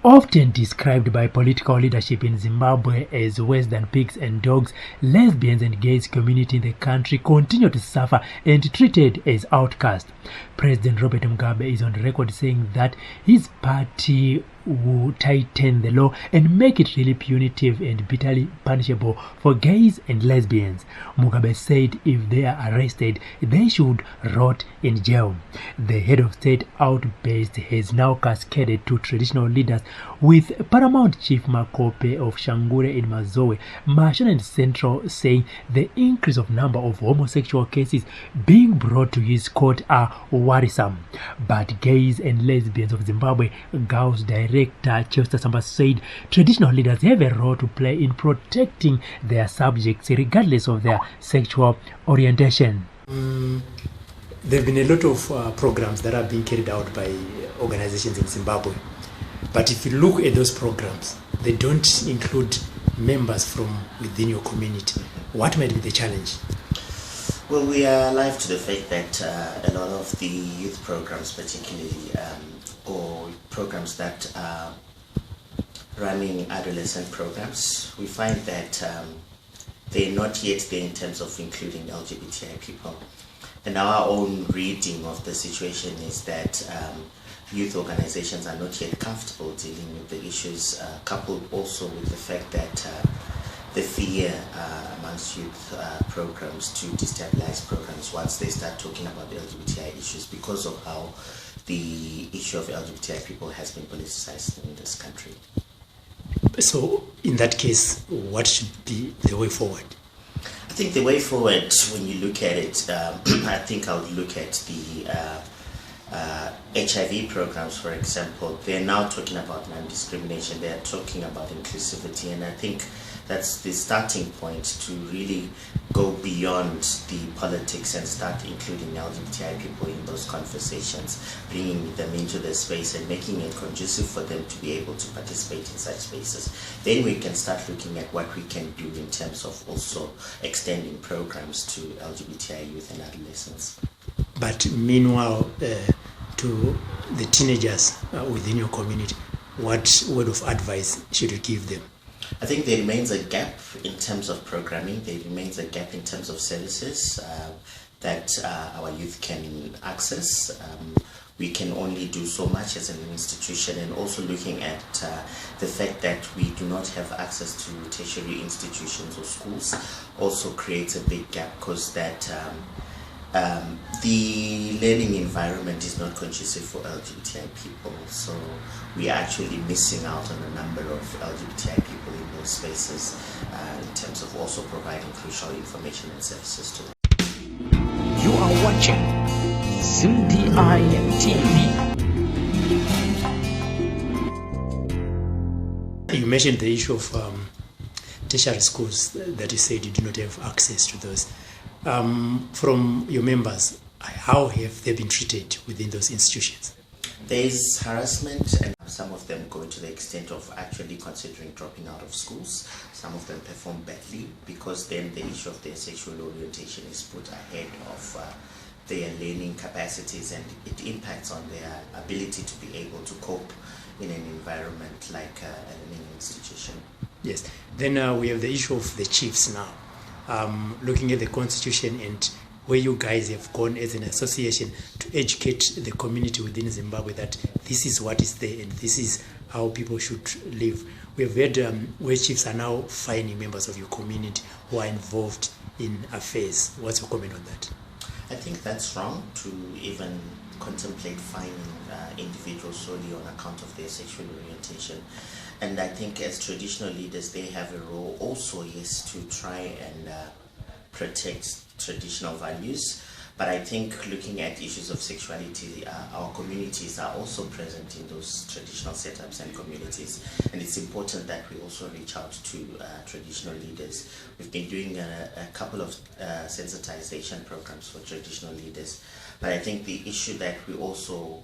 Often described by political leadership in Zimbabwe as worse than pigs and dogs, lesbians and gays community in the country continue to suffer and treated as outcasts. President Robert Mugabe is on record saying that his party will tighten the law and make it really punitive and bitterly punishable for gays and lesbians. Mugabe said if they are arrested, they should rot in jail. The head of state outburst has now cascaded to traditional leaders, with Paramount Chief Makope of Shangure in Mazowe, Mashana and Central saying the increase of number of homosexual cases being brought to his court are worrisome. But gays and lesbians of Zimbabwe, GAU's director Chester Samba said traditional leaders have a role to play in protecting their subjects regardless of their sexual orientation. There have been a lot of programs that are being carried out by organizations in Zimbabwe. But if you look at those programs, they don't include members from within your community. What might be the challenge? Well, we are alive to the fact that a lot of the youth programs, particularly, or programs that are running adolescent programs, we find that they're not yet there in terms of including LGBTI people. And our own reading of the situation is that youth organizations are not yet comfortable dealing with the issues, coupled also with the fact that the fear amongst youth programs to destabilize programs once they start talking about the LGBTI issues, because of how the issue of LGBTI people has been politicized in this country. So in that case, what should be the way forward? I think the way forward, when you look at it, I think I would look at the HIV programs, for example. They're now talking about non-discrimination, they're talking about inclusivity, and I think that's the starting point to really go beyond the politics and start including LGBTI people in those conversations, bringing them into the space and making it conducive for them to be able to participate in such spaces. Then we can start looking at what we can do in terms of also extending programs to LGBTI youth and adolescents. But meanwhile, to the teenagers within your community, what word of advice should you give them? I think there remains a gap in terms of programming. There remains a gap in terms of services that our youth can access. We can only do so much as an institution, and also looking at the fact that we do not have access to tertiary institutions or schools also creates a big gap, because that the learning environment is not conducive for LGBTI people, so we are actually missing out on a number of LGBTI people in those spaces in terms of also providing crucial information and services to them. You are watching ZimdiTv. You mentioned the issue of tertiary schools, that you said you do not have access to those. From your members, how have they been treated within those institutions? There is harassment, and some of them go to the extent of actually considering dropping out of schools. Some of them perform badly, because then the issue of their sexual orientation is put ahead of their learning capacities, and it impacts on their ability to be able to cope in an environment like a learning institution. Yes. Then we have the issue of the chiefs now. Looking at the constitution and where you guys have gone as an association to educate the community within Zimbabwe that this is what is there and this is how people should live. We have heard where chiefs are now fining members of your community who are involved in affairs. What's your comment on that? I think that's wrong to even contemplate fining individuals solely on account of their sexual orientation. And I think as traditional leaders, they have a role also, yes, to try and protect traditional values. But I think looking at issues of sexuality, our communities are also present in those traditional setups and communities. And it's important that we also reach out to traditional leaders. We've been doing a couple of sensitization programs for traditional leaders. But I think the issue that we also,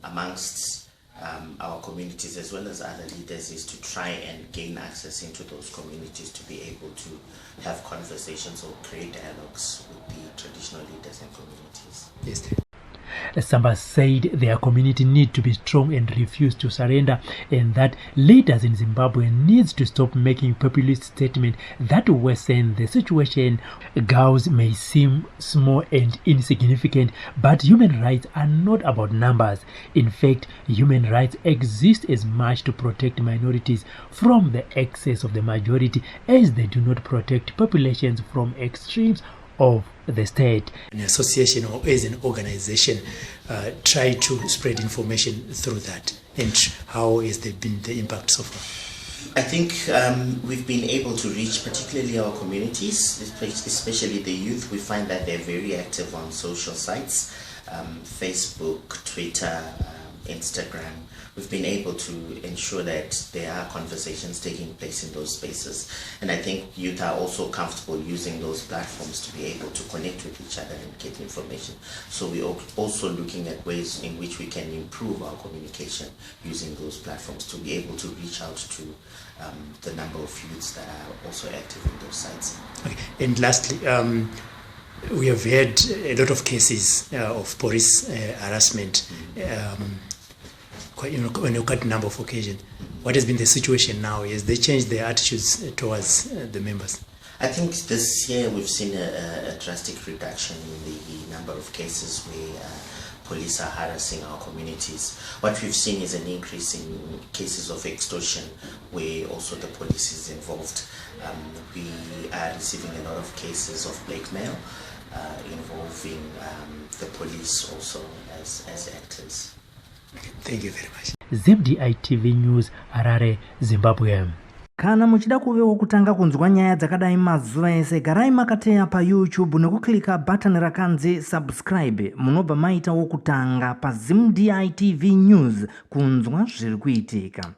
amongst our communities as well as other leaders, is to try and gain access into those communities to be able to have conversations or create dialogues with the traditional leaders and communities. Yes. Samba said their community need to be strong and refuse to surrender, and that leaders in Zimbabwe needs to stop making populist statements that worsen the situation. Girls may seem small and insignificant, but human rights are not about numbers. In fact, human rights exist as much to protect minorities from the excess of the majority as they do not protect populations from extremes of the state. An association or as an organization try to spread information through that, and how has there been the impact so far? I think we've been able to reach particularly our communities, especially the youth. We find that they're very active on social sites, Facebook, Twitter, Instagram. We've been able to ensure that there are conversations taking place in those spaces. And I think youth are also comfortable using those platforms to be able to connect with each other and get information. So we're also looking at ways in which we can improve our communication using those platforms to be able to reach out to the number of youths that are also active in those sites. Okay. And lastly, we have had a lot of cases of police harassment. When you cut number of occasions, what has been the situation now? Has they changed their attitudes towards the members? I think this year we've seen a drastic reduction in the number of cases where police are harassing our communities. What we've seen is an increase in cases of extortion where also the police is involved. We are receiving a lot of cases of blackmail involving the police also as actors. Thank you very much. ZimdiTv News, Harare, Zimbabwe. Kana muchida kuvewo kutanga kunzwa nyaya dzakadai mazuva ese, garai makateya pa YouTube nekuklika button rakanzi subscribe. Munobva maita wokutanga pa ZimdiTv News kunzwa zviri kuitika.